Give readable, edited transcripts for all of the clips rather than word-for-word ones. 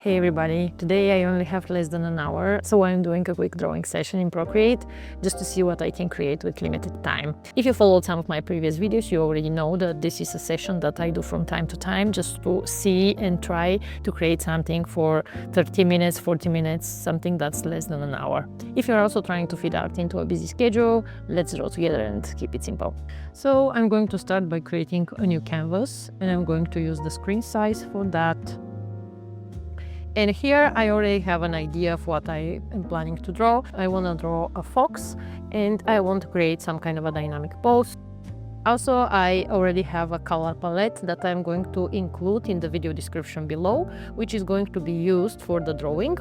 Hey everybody, today I only have less than an hour, so I'm doing a quick drawing session in Procreate just to see what I can create with limited time. If you followed some of my previous videos, you already know that this is a session that I do from time to time just to see and try to create something for 30 minutes, 40 minutes, something that's less than an hour. If you're also trying to fit art into a busy schedule, let's draw together and keep it simple. So I'm going to start by creating a new canvas, and I'm going to use the screen size for that. And here I already have an idea of what I am planning to draw. I want to draw a fox and I want to create some kind of a dynamic pose. Also, I already have a color palette that I'm going to include in the video description below, which is going to be used for the drawing.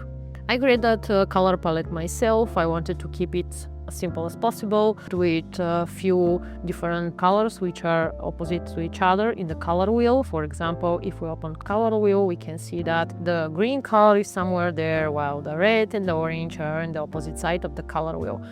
I created that color palette myself. I wanted to keep it as simple as possible with a few different colors which are opposite to each other in the color wheel. For example, if we open color wheel, we can see that the green color is somewhere there while the red and the orange are on the opposite side of the color wheel.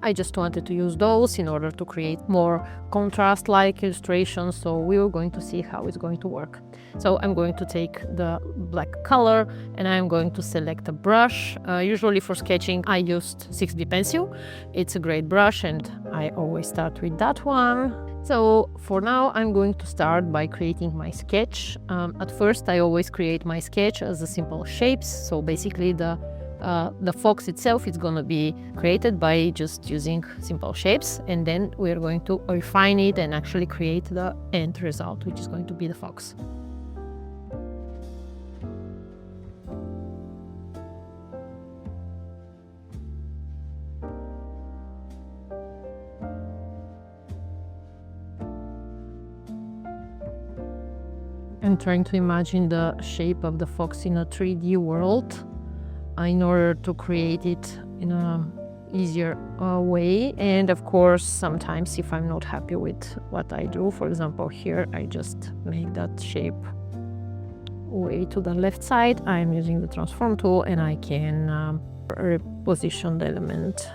I just wanted to use those in order to create more contrast-like illustrations, so we are going to see how it's going to work. So I'm going to take the black color and I'm going to select a brush. Usually for sketching I used 6B pencil. It's a great brush and I always start with that one. So for now I'm going to start by creating my sketch. At first I always create my sketch as a simple shapes, so basically the fox itself is going to be created by just using simple shapes, and then we're going to refine it and actually create the end result, which is going to be the fox. I'm trying to imagine the shape of the fox in a 3D world in order to create it in a easier way. And of course, sometimes if I'm not happy with what I do, for example here, I just make that shape way to the left side. I'm using the transform tool and I can reposition the element.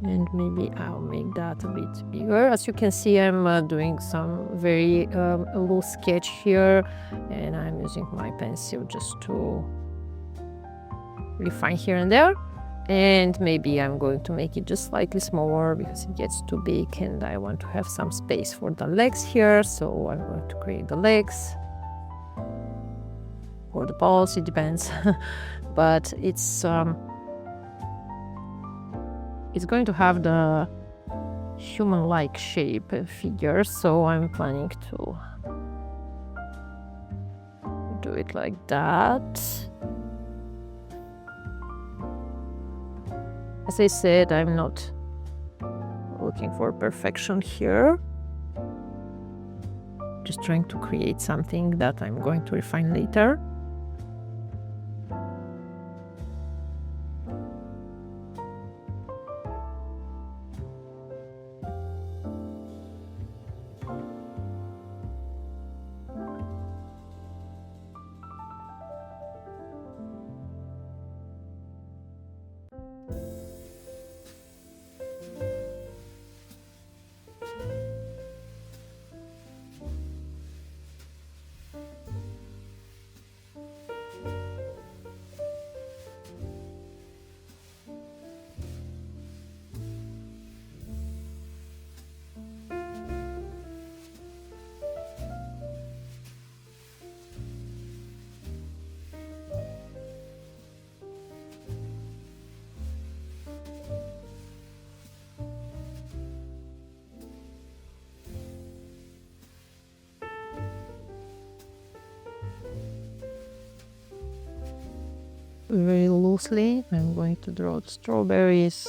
And maybe I'll make that a bit bigger. As you can see, I'm doing some very loose sketch here, and I'm using my pencil just to refine here and there. And maybe I'm going to make it just slightly smaller because it gets too big and I want to have some space for the legs here. So I'm going to create the legs or the balls, it depends. But it's going to have the human-like shape figure, so I'm planning to do it like that. As I said, I'm not looking for perfection here. Just trying to create something that I'm going to refine later. Very loosely, I'm going to draw the strawberries.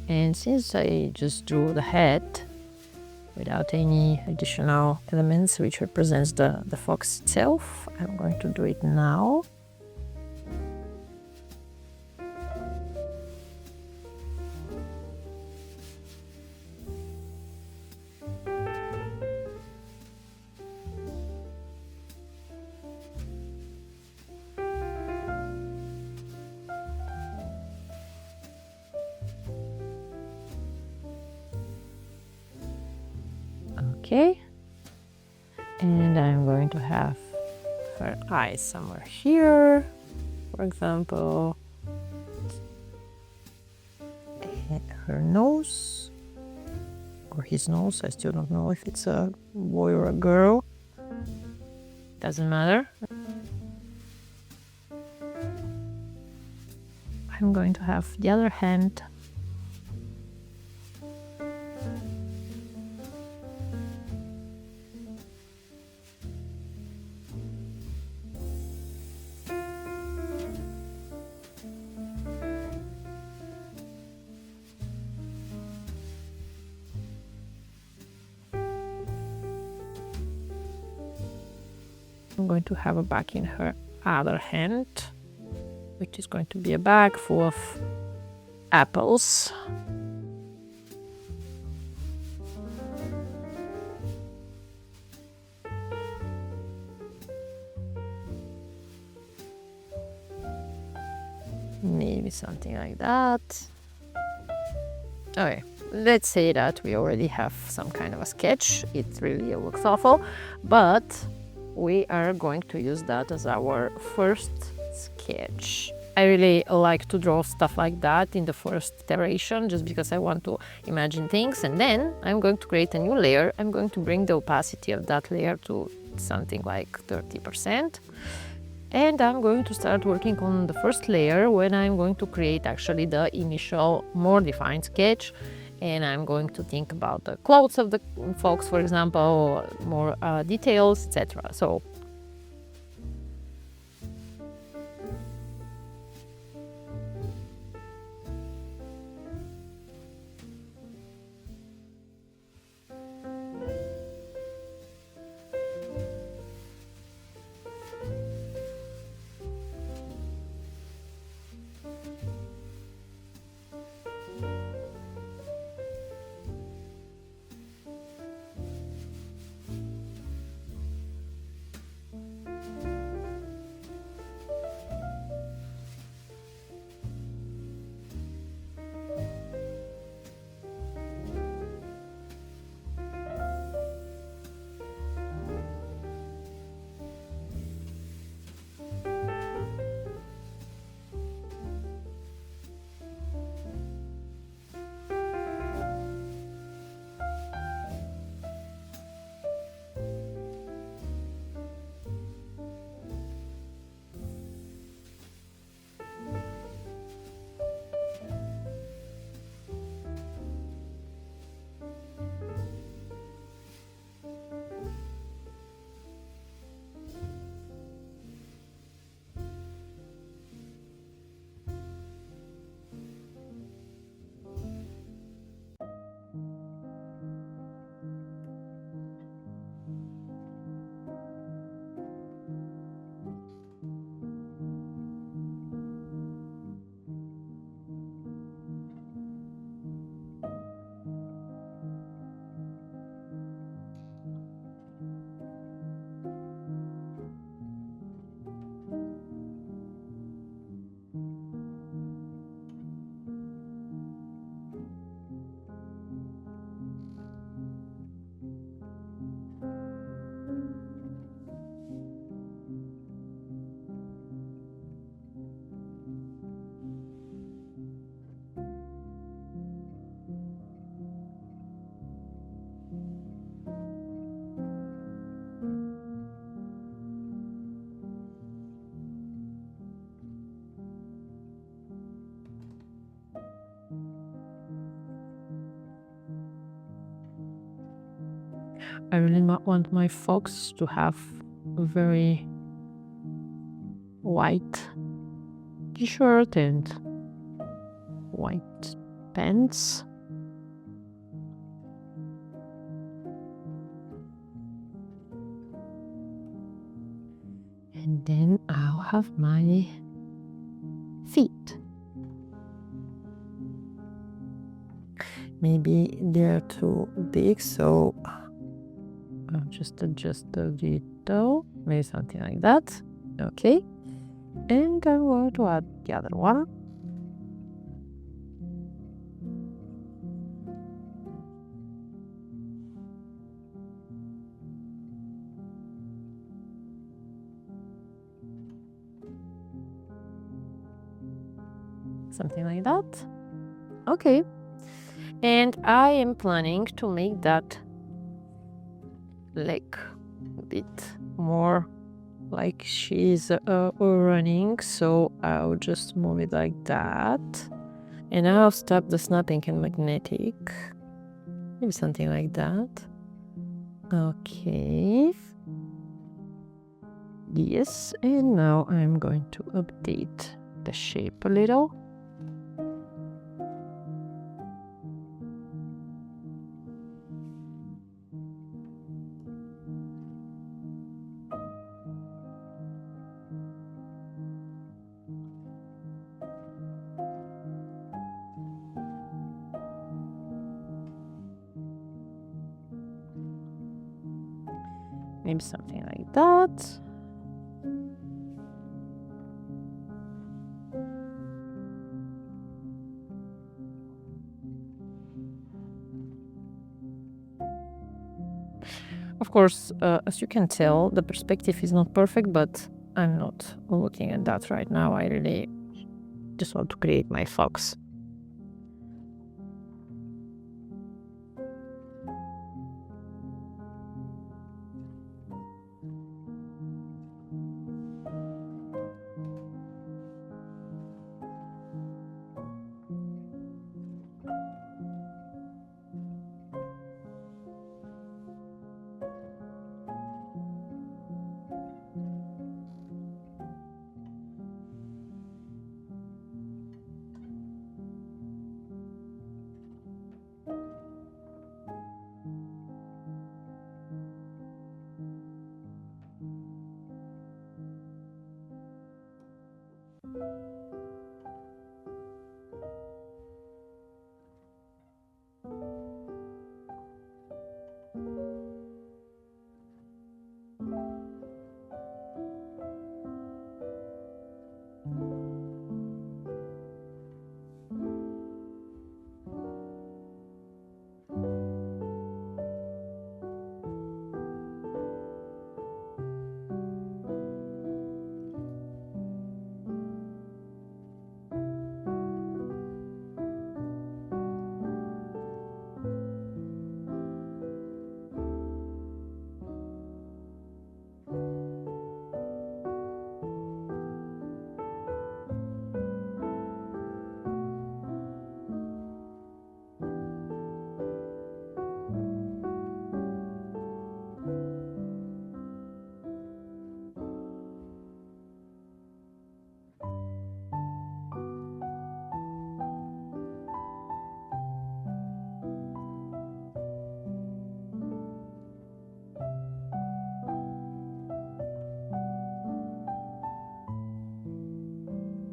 And since I just drew the head without any additional elements which represents the fox itself, I'm going to do it now. Okay. And I'm going to have her eyes somewhere here, for example. And her nose, or his nose. I still don't know if it's a boy or a girl. Doesn't matter. I'm going to have the other hand. I'm going to have a bag in her other hand, which is going to be a bag full of apples. Maybe something like that. Okay, let's say that we already have some kind of a sketch. It really looks awful, but we are going to use that as our first sketch. I really like to draw stuff like that in the first iteration, just because I want to imagine things, and then I'm going to create a new layer. I'm going to bring the opacity of that layer to something like 30%. And I'm going to start working on the first layer when I'm going to create actually the initial more defined sketch. And I'm going to think about the clothes of the folks, for example, more details, etc. So I really want my fox to have a very white t-shirt and white pants. And then I'll have my feet. Maybe they're too big, so I'll just adjust a little, maybe something like that. Okay, and I'm going to add the other one. something like that. Okay, and I am planning to make that leg a bit more like she's running, so I'll just move it like that, and I'll stop the snapping and magnetic, maybe something like that. Okay, yes, and now I'm going to update the shape a little. Maybe something like that. Of course, as you can tell, the perspective is not perfect, but I'm not looking at that right now. I really just want to create my fox.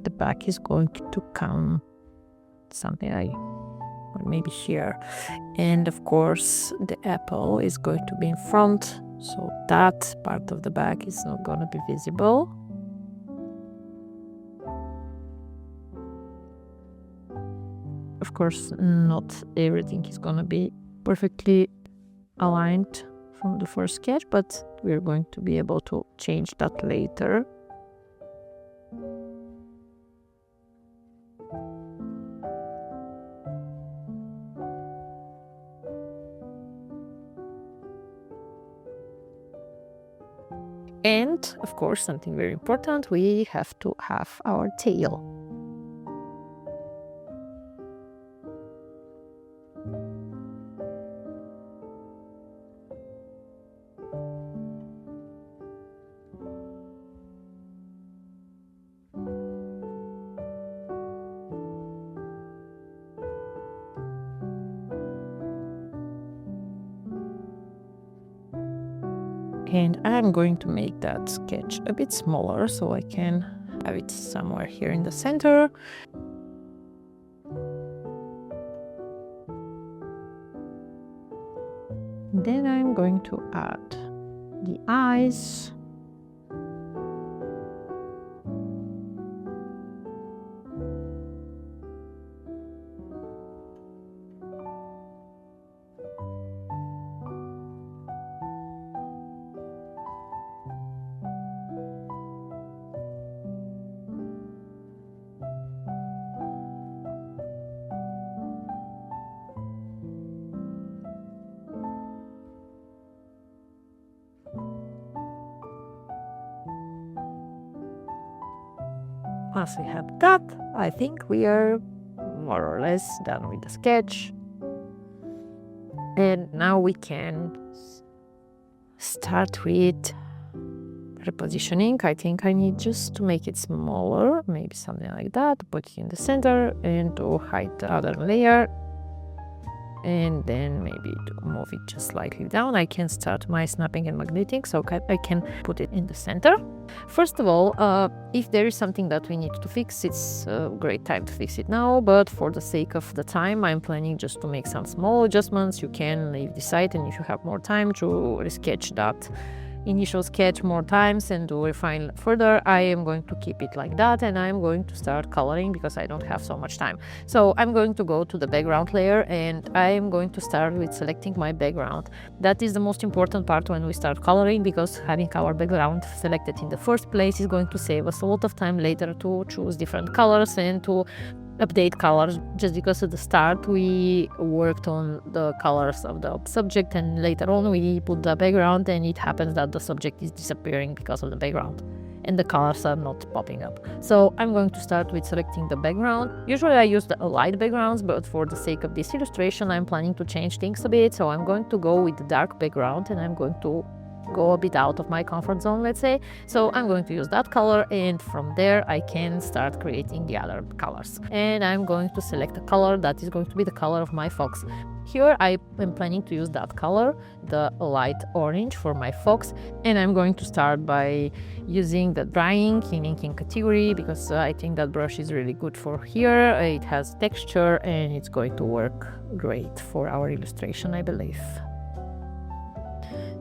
The back is going to come something like, or maybe here, and of course the apple is going to be in front, so that part of the back is not going to be visible. Of course, not everything is going to be perfectly aligned from the first sketch, but we're going to be able to change that later. And of course, something very important, we have to have our tail. And I'm going to make that sketch a bit smaller so I can have it somewhere here in the center. Then I'm going to add the eyes. Once we have that, I think we are more or less done with the sketch. And now we can start with repositioning. I think I need just to make it smaller, maybe something like that, put it in the center and to hide the other layer. And then maybe to move it just slightly down. I can start my snapping and magneting, so I can put it in the center. First of all, if there is something that we need to fix, it's a great time to fix it now, but for the sake of the time, I'm planning just to make some small adjustments. You can leave the site, and if you have more time to resketch that initial sketch more times and to refine further, I am going to keep it like that, and I'm going to start coloring because I don't have so much time. So I'm going to go to the background layer, and I am going to start with selecting my background. That is the most important part when we start coloring, because having our background selected in the first place is going to save us a lot of time later to choose different colors and to update colors, just because at the start we worked on the colors of the subject and later on we put the background, and it happens that the subject is disappearing because of the background and the colors are not popping up. So I'm going to start with selecting the background. Usually I use the light backgrounds, but for the sake of this illustration I'm planning to change things a bit, so I'm going to go with the dark background and I'm going to go a bit out of my comfort zone, let's say. So I'm going to use that color, and from there I can start creating the other colors. And I'm going to select a color that is going to be the color of my fox. Here I am planning to use that color, the light orange, for my fox, and I'm going to start by using the drying in inking category, because I think that brush is really good for here. It has texture and it's going to work great for our illustration, I believe.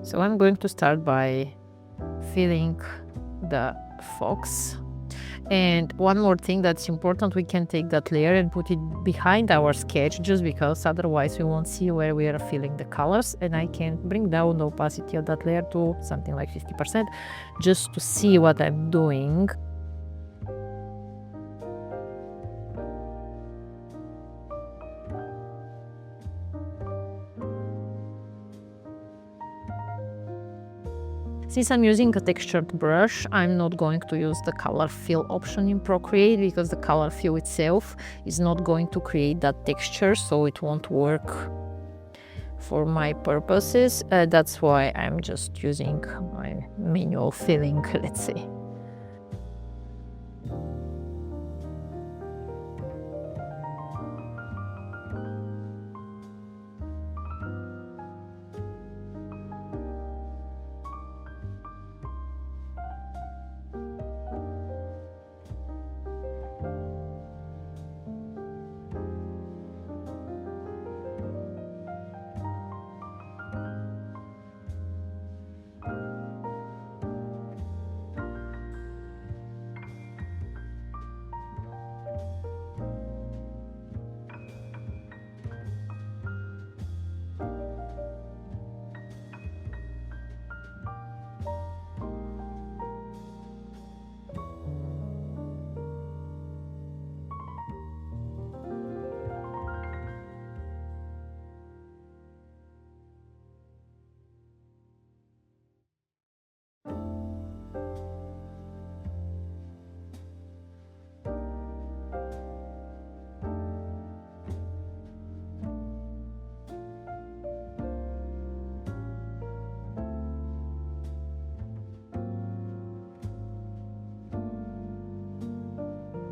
So I'm going to start by filling the fox. And one more thing that's important, we can take that layer and put it behind our sketch, just because otherwise we won't see where we are filling the colors. And I can bring down the opacity of that layer to something like 50%, just to see what I'm doing. Since I'm using a textured brush, I'm not going to use the color fill option in Procreate, because the color fill itself is not going to create that texture, so it won't work for my purposes. That's why I'm just using my manual filling, let's say.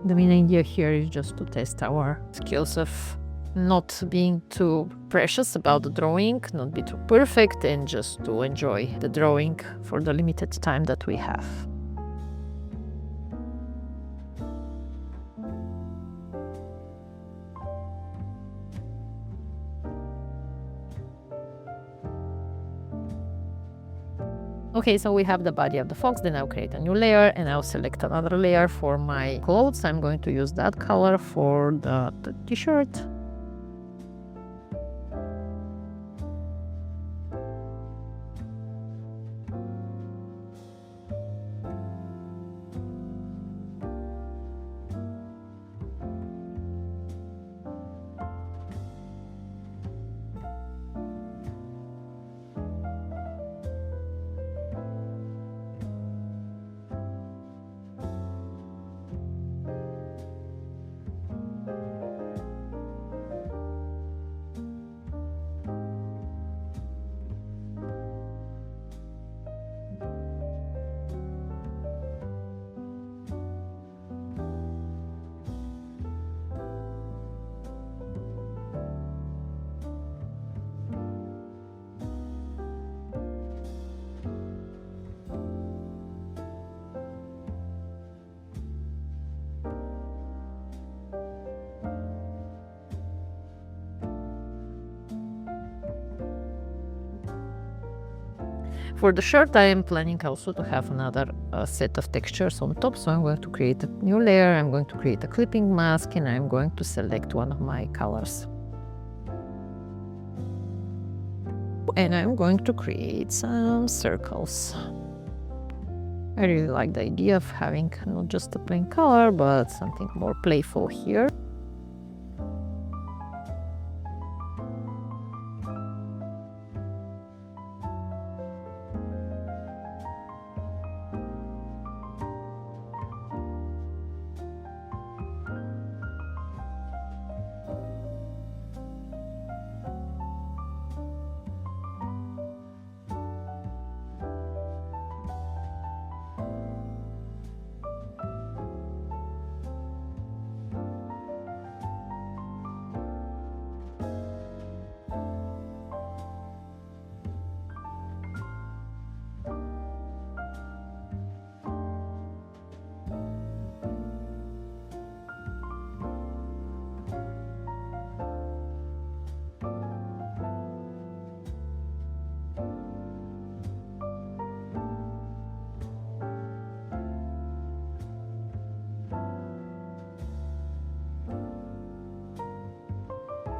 The main idea here is just to test our skills of not being too precious about the drawing, not be too perfect, and just to enjoy the drawing for the limited time that we have. Okay, so we have the body of the fox, then I'll create a new layer and I'll select another layer for my clothes. I'm going to use that color for the t-shirt. For the shirt, I am planning also to have another set of textures on top, so I'm going to create a new layer, I'm going to create a clipping mask, and I'm going to select one of my colors. And I'm going to create some circles. I really like the idea of having not just a plain color, but something more playful here.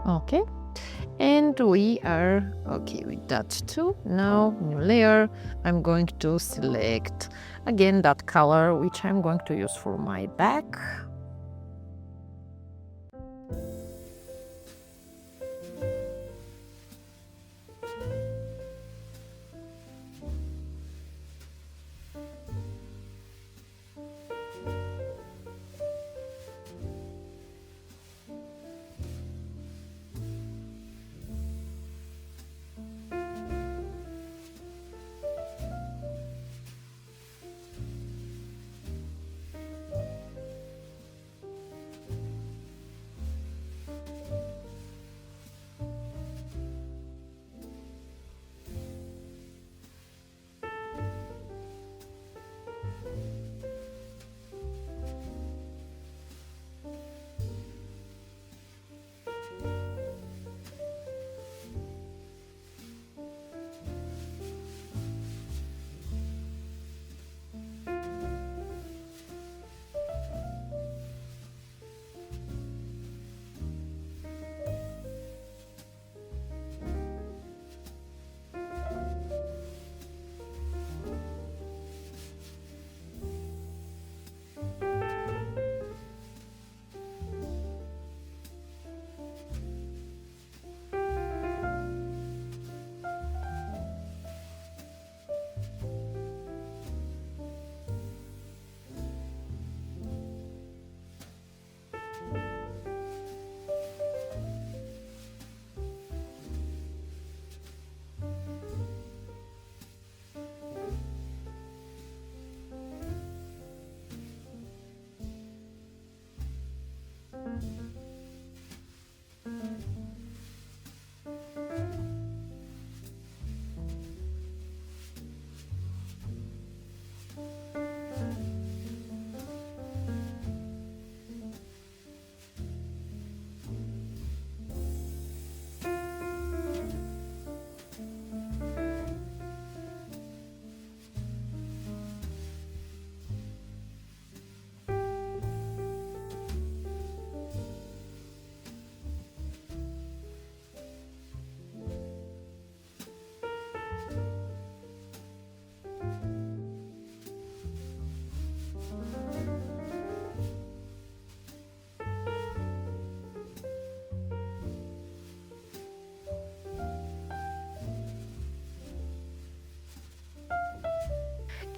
Okay, and we are okay with that too. Now, new layer, I'm going to select again that color, which I'm going to use for my back.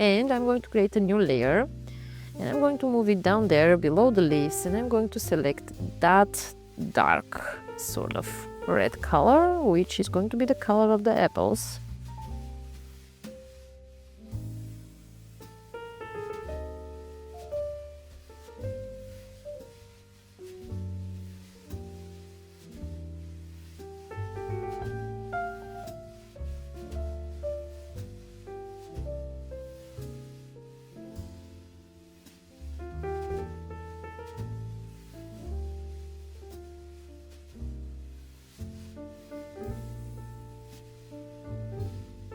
And I'm going to create a new layer, and I'm going to move it down there below the leaves, and I'm going to select that dark sort of red color, which is going to be the color of the apples.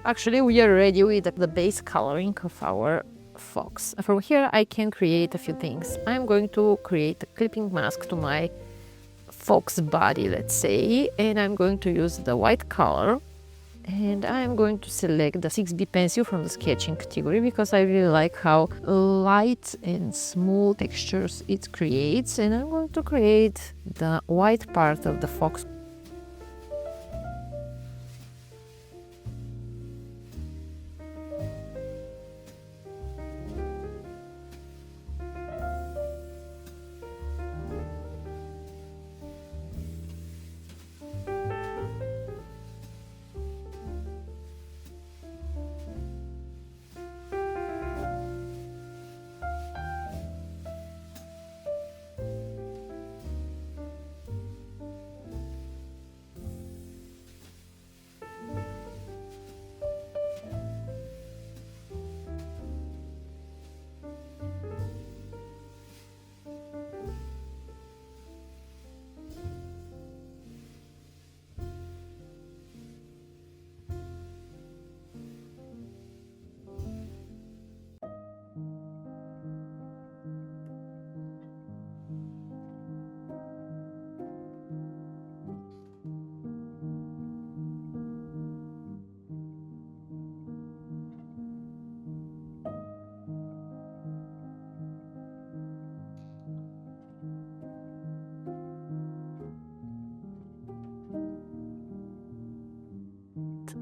Actually, we are ready with the base coloring of our fox. From here I can create a few things. I'm going to create a clipping mask to my fox body, let's say, and I'm going to use the white color, and I'm going to select the 6B pencil from the sketching category because I really like how light and smooth textures it creates, and I'm going to create the white part of the fox.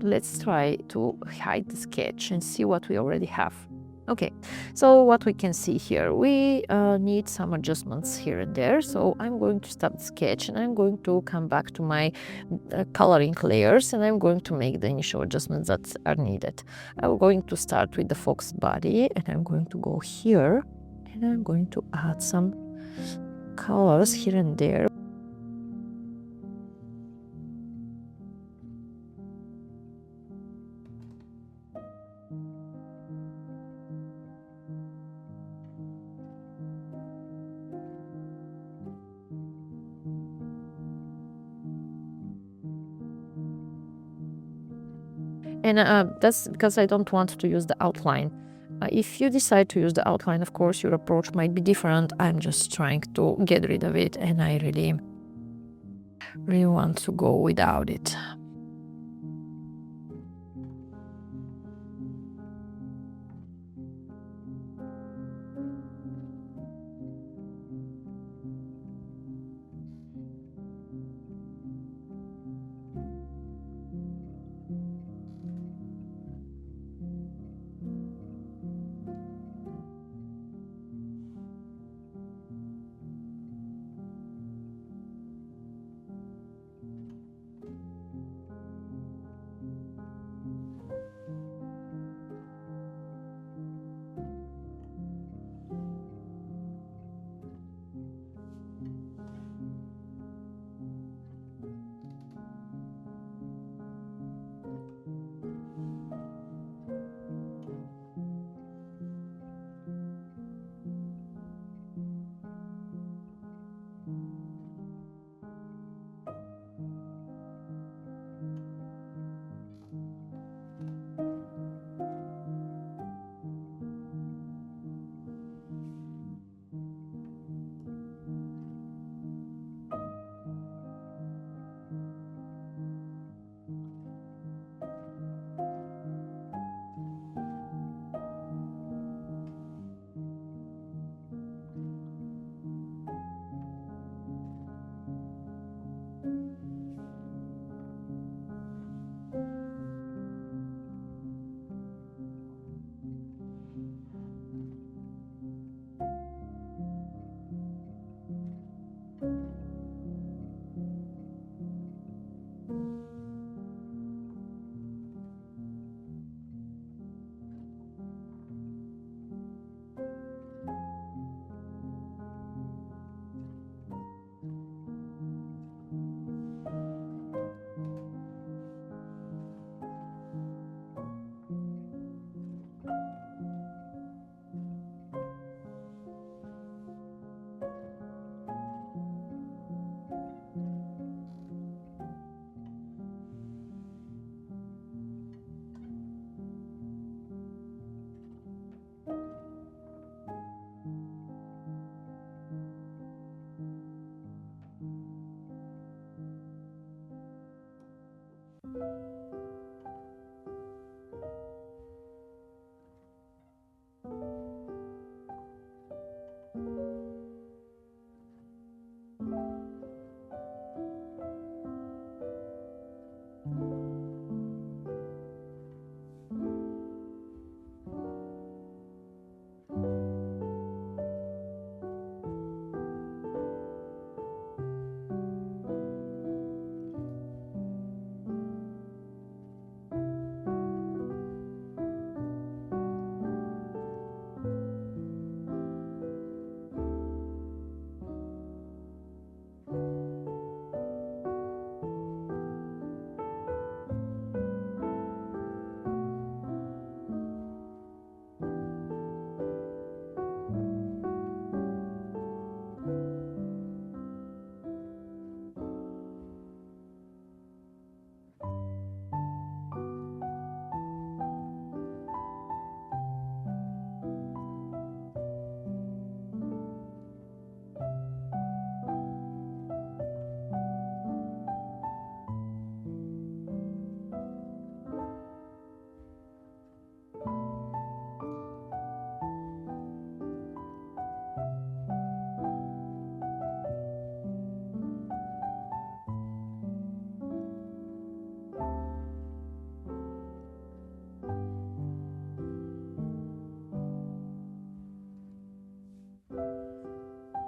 Let's try to hide the sketch and see what we already have. Okay, so what we can see here, we need some adjustments here and there. So I'm going to stop the sketch and I'm going to come back to my coloring layers, and I'm going to make the initial adjustments that are needed. I'm going to start with the fox body, and I'm going to go here and I'm going to add some colors here and there. And that's because I don't want to use the outline. If you decide to use the outline, of course, your approach might be different. I'm just trying to get rid of it, and I really want to go without it.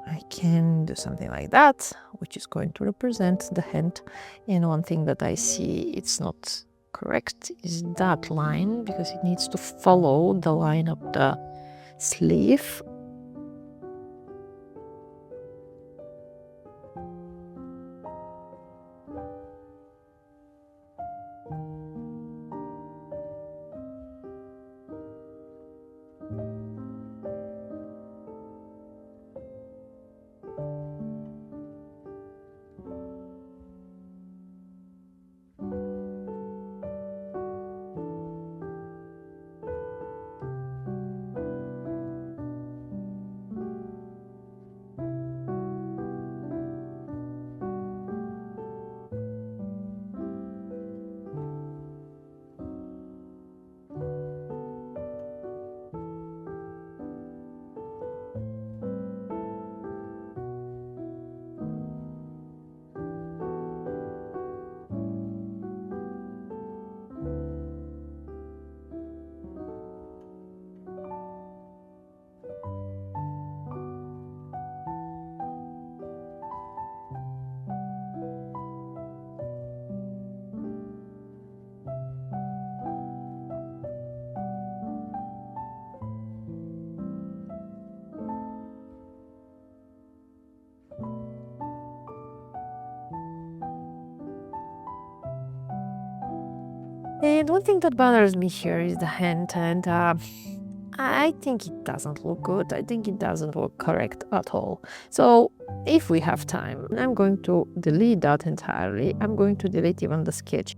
I can do something like that, which is going to represent the hand. And one thing that I see it's not correct is that line, because it needs to follow the line of the sleeve. And one thing that bothers me here is the hand, and I think it doesn't look good. I think it doesn't look correct at all. So if we have time, I'm going to delete that entirely. I'm going to delete even the sketch.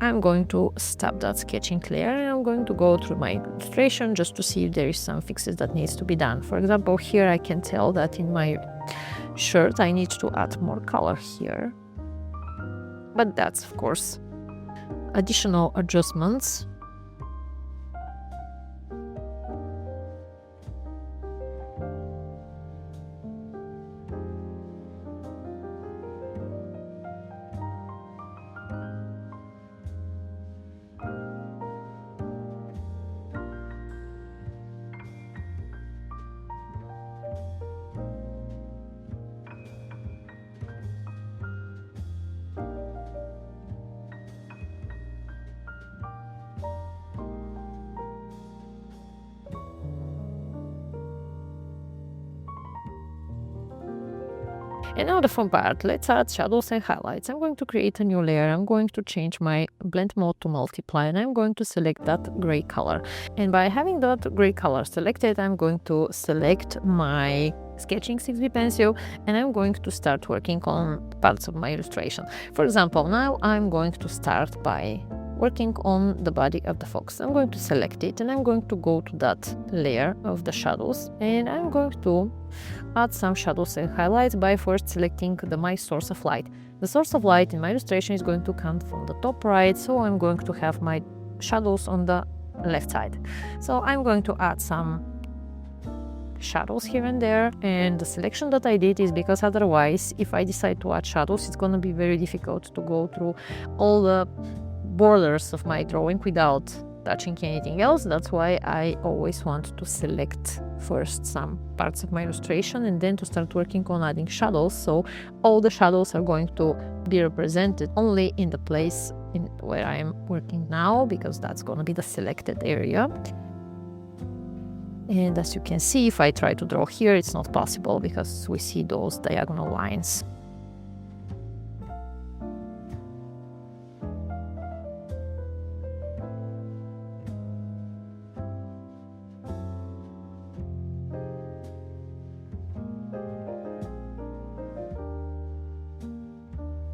I'm going to stop that sketching layer and I'm going to go through my illustration just to see if there is some fixes that needs to be done. For example, here I can tell that in my shirt I need to add more color here, but that's of course additional adjustments. And now the fun part, let's add shadows and highlights. I'm going to create a new layer. I'm going to change my blend mode to multiply and I'm going to select that gray color. And by having that gray color selected, I'm going to select my sketching 6B pencil and I'm going to start working on parts of my illustration. For example, now I'm going to start by working on the body of the fox. I'm going to select it and I'm going to go to that layer of the shadows and I'm going to add some shadows and highlights by first selecting my source of light. The source of light in my illustration is going to come from the top right, so I'm going to have my shadows on the left side. So I'm going to add some shadows here and there, and the selection that I did is because otherwise if I decide to add shadows it's going to be very difficult to go through all the borders of my drawing without touching anything else. That's why I always want to select first some parts of my illustration and then to start working on adding shadows, so all the shadows are going to be represented only in the place where I am working now, because that's going to be the selected area. And as you can see, if I try to draw here, it's not possible because we see those diagonal lines.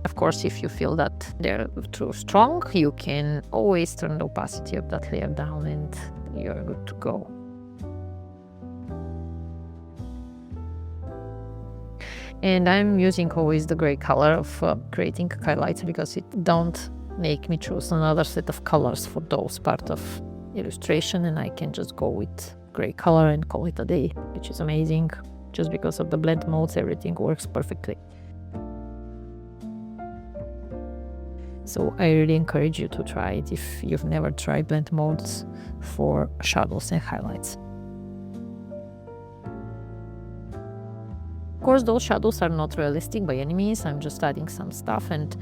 Of course, if you feel that they're too strong, you can always turn the opacity of that layer down and you're good to go. And I'm using always the gray color of creating highlights because it don't make me choose another set of colors for those part of illustration, and I can just go with gray color and call it a day, which is amazing. Just because of the blend modes, everything works perfectly. So I really encourage you to try it if you've never tried blend modes for shadows and highlights. Of course, those shadows are not realistic by any means. I'm just adding some stuff and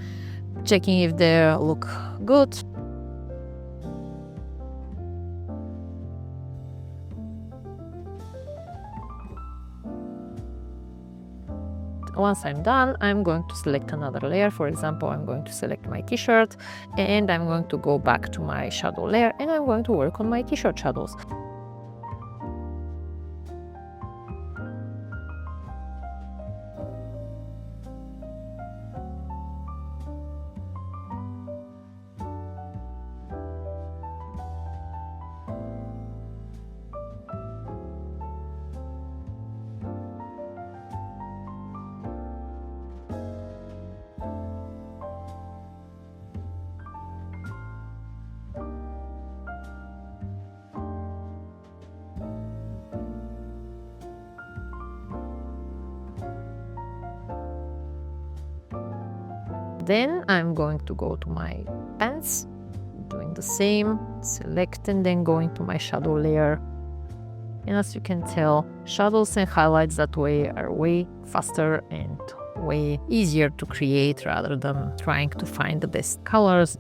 checking if they look good. Once I'm done, I'm going to select another layer. For example, I'm going to select my t-shirt and I'm going to go back to my shadow layer and I'm going to work on my t-shirt shadows. Then I'm going to go to my pants, doing the same, select and then going to my shadow layer. And as you can tell, shadows and highlights that way are way faster and way easier to create rather than trying to find the best colors.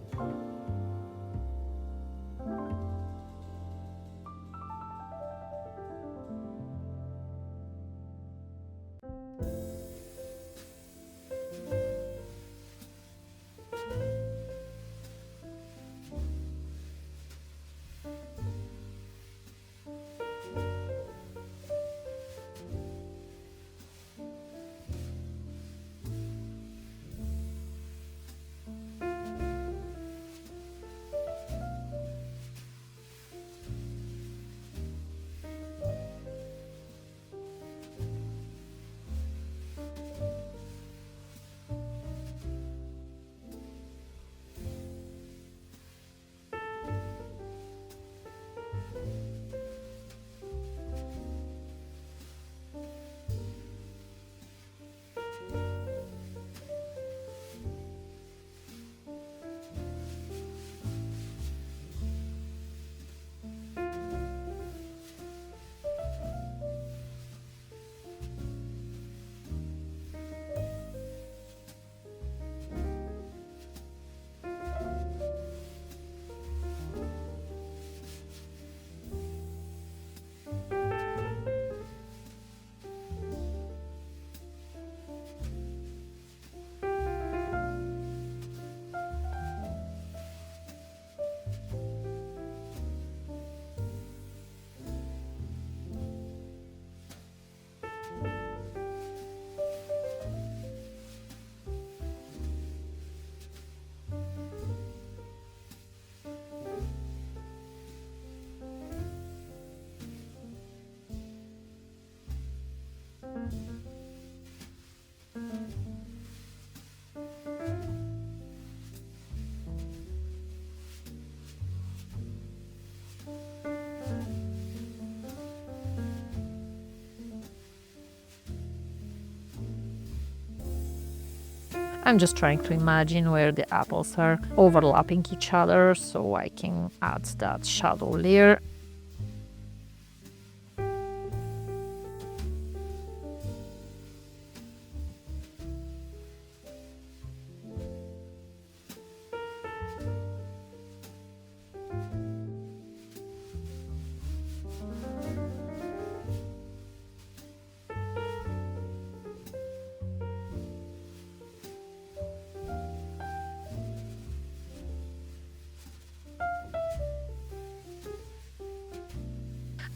I'm just trying to imagine where the apples are overlapping each other so I can add that shadow layer.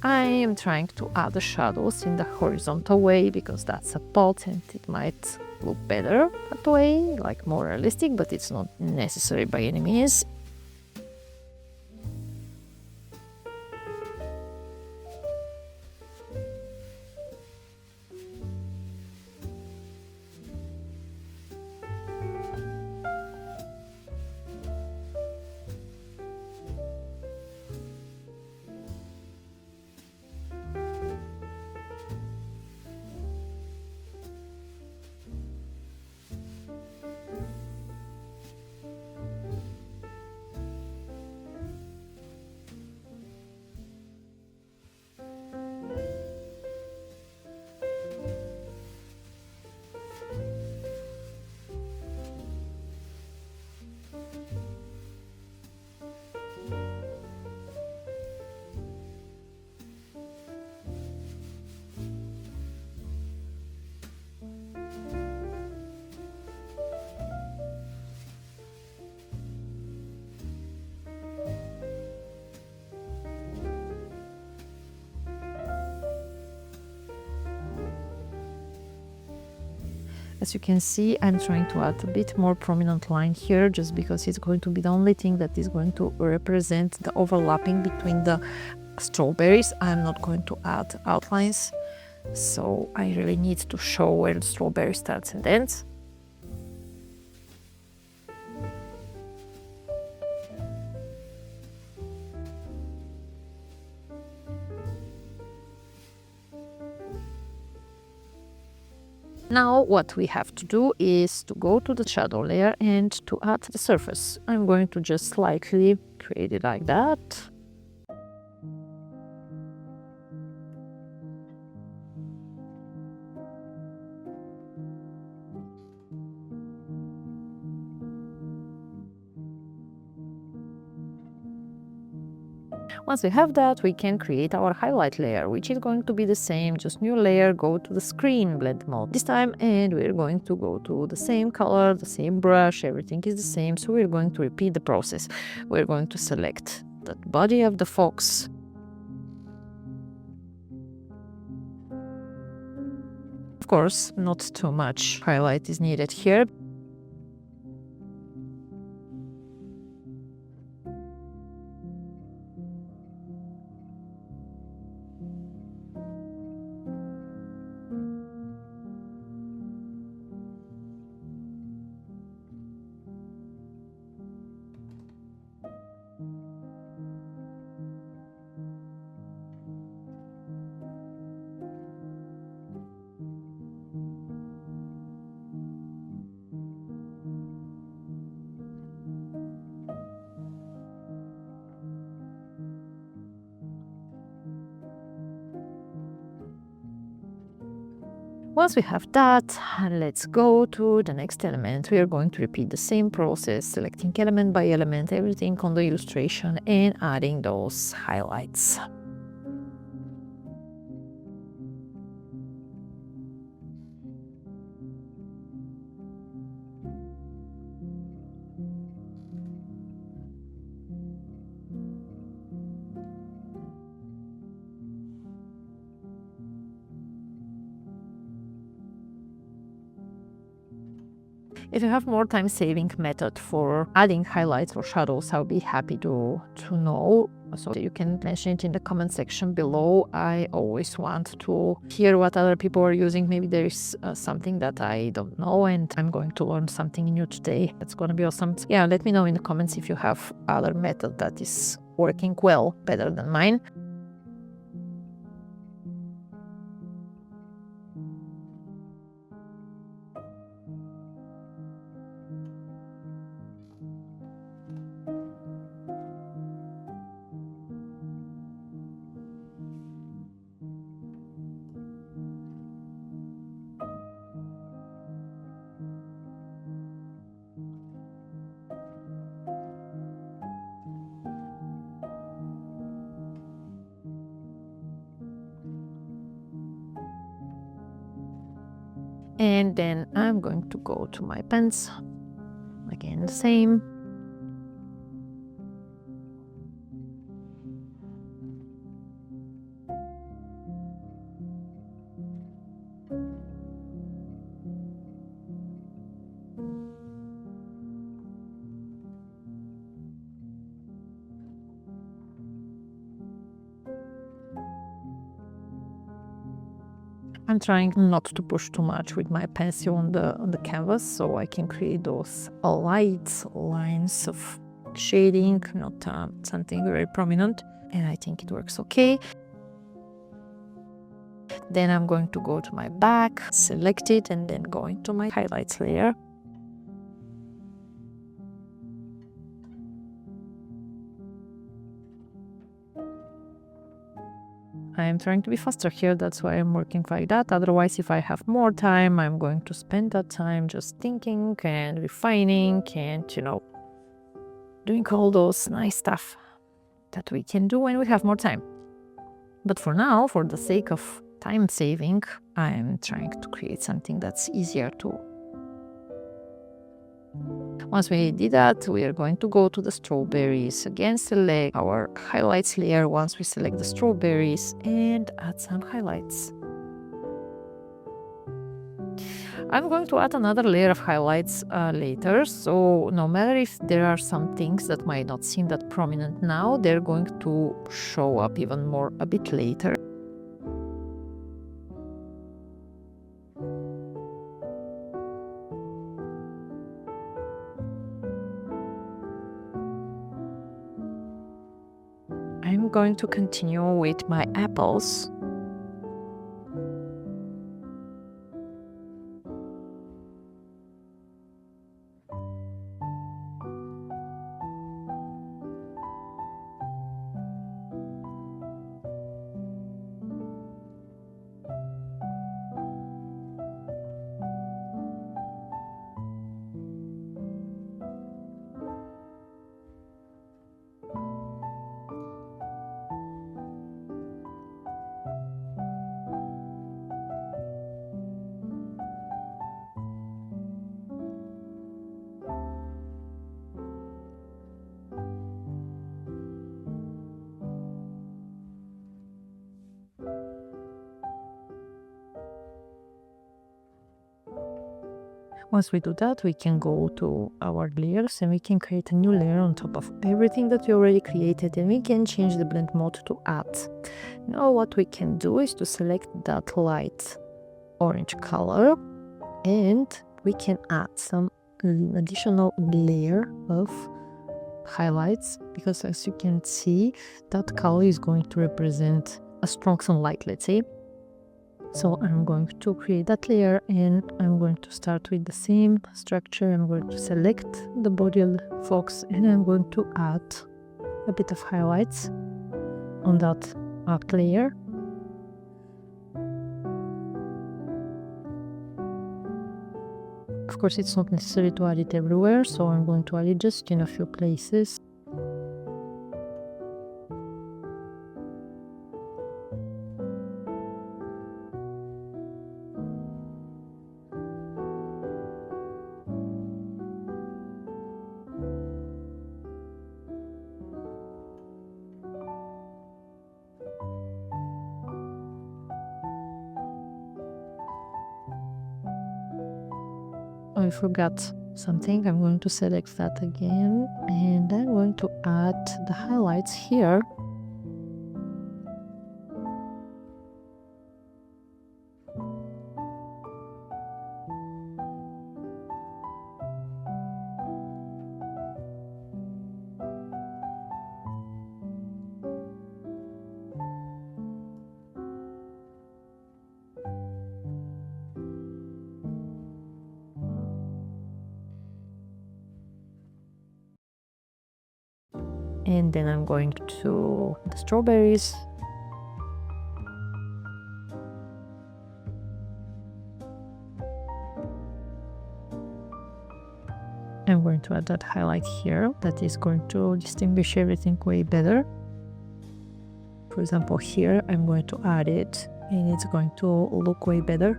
I am trying to add the shadows in the horizontal way because that's a pot and it might look better that way, like more realistic, but it's not necessary by any means. As you can see, I'm trying to add a bit more prominent line here just because it's going to be the only thing that is going to represent the overlapping between the strawberries. I'm not going to add outlines, so I really need to show where the strawberry starts and ends. Now what we have to do is to go to the shadow layer and to add the surface. I'm going to just slightly create it like that. Once we have that, we can create our highlight layer, which is going to be the same, just new layer, go to the screen blend mode this time, and we're going to go to the same color, the same brush, everything is the same, so we're going to repeat the process. We're going to select the body of the fox. Of course, not too much highlight is needed here. Once we have that, let's go to the next element. We are going to repeat the same process, selecting element by element, everything on the illustration, and adding those highlights. If you have more time-saving method for adding highlights or shadows, I'll be happy to know. So you can mention it in the comment section below. I always want to hear what other people are using. Maybe there is something that I don't know and I'm going to learn something new today. That's going to be awesome. Yeah, let me know in the comments if you have other method that is working well, better than mine. And then I'm going to go to my pens, again the same. I'm trying not to push too much with my pencil on the canvas, so I can create those light lines of shading, not something very prominent, and I think it works okay. Then I'm going to go to my back, select it, and then go into my highlights layer. I'm trying to be faster here, that's why I'm working like that. Otherwise, if I have more time, I'm going to spend that time just thinking and refining and, doing all those nice stuff that we can do when we have more time. But for now, for the sake of time saving, I'm trying to create something that's easier to. Once we did that, we are going to go to the strawberries. Again, select our highlights layer once we select the strawberries and add some highlights. I'm going to add another layer of highlights later, so no matter if there are some things that might not seem that prominent now, they're going to show up even more a bit later. I'm going to continue with my apples. Once we do that, we can go to our layers and we can create a new layer on top of everything that we already created, and we can change the blend mode to add. Now what we can do is to select that light orange color and we can add some additional layer of highlights, because as you can see, that color is going to represent a strong sunlight, let's say. So I'm going to create that layer and I'm going to start with the same structure. I'm going to select the body of the fox and I'm going to add a bit of highlights on that art layer. Of course, it's not necessary to add it everywhere, so I'm going to add it just in a few places. I forgot something. I'm going to select that again and I'm going to add the highlights here. And then I'm going to the strawberries. I'm going to add that highlight here that is going to distinguish everything way better. For example, here I'm going to add it and it's going to look way better.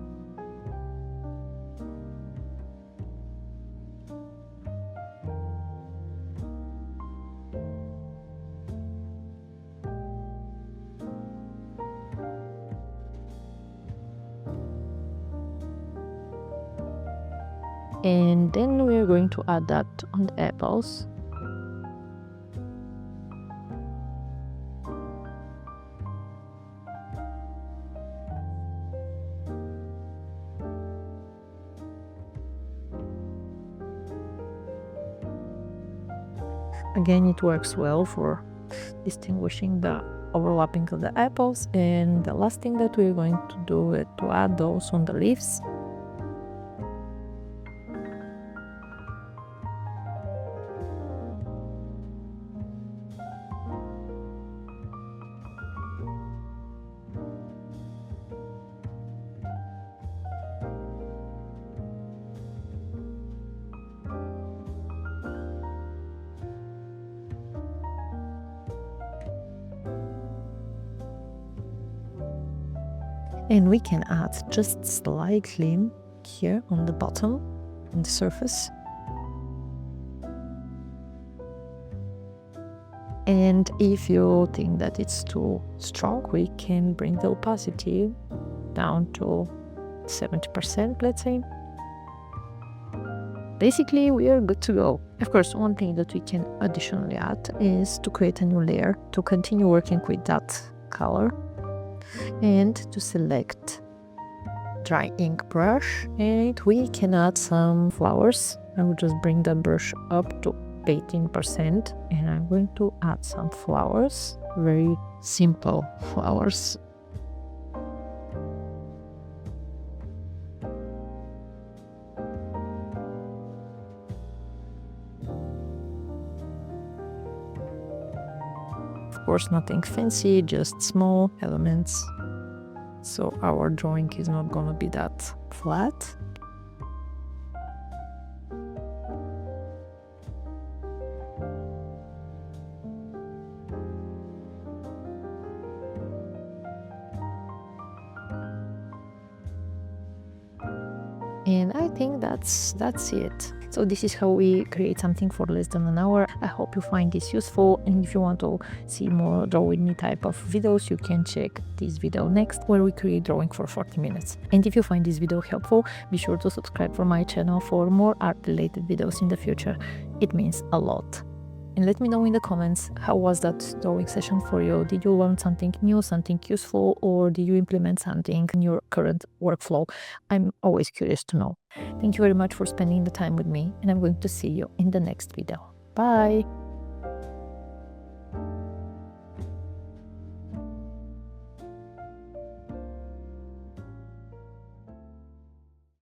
And then we're going to add that on the apples. Again, it works well for distinguishing the overlapping of the apples. And the last thing that we're going to do is to add those on the leaves. And we can add just slightly here on the bottom, on the surface. And if you think that it's too strong, we can bring the opacity down to 70%, let's say. Basically, we are good to go. Of course, one thing that we can additionally add is to create a new layer, to continue working with that color, and to select dry ink brush, and we can add some flowers. I will just bring the brush up to 18% and I'm going to add some flowers, very simple flowers. Of course, nothing fancy, just small elements, so our drawing is not gonna be that flat. And I think that's it. So this is how we create something for less than an hour. I hope you find this useful, and if you want to see more draw with me type of videos, you can check this video next, where we create drawing for 40 minutes. And if you find this video helpful, be sure to subscribe for my channel for more art related videos in the future. It means a lot. And let me know in the comments, how was that drawing session for you? Did you learn something new, something useful, or did you implement something in your current workflow? I'm always curious to know. Thank you very much for spending the time with me, and I'm going to see you in the next video. Bye!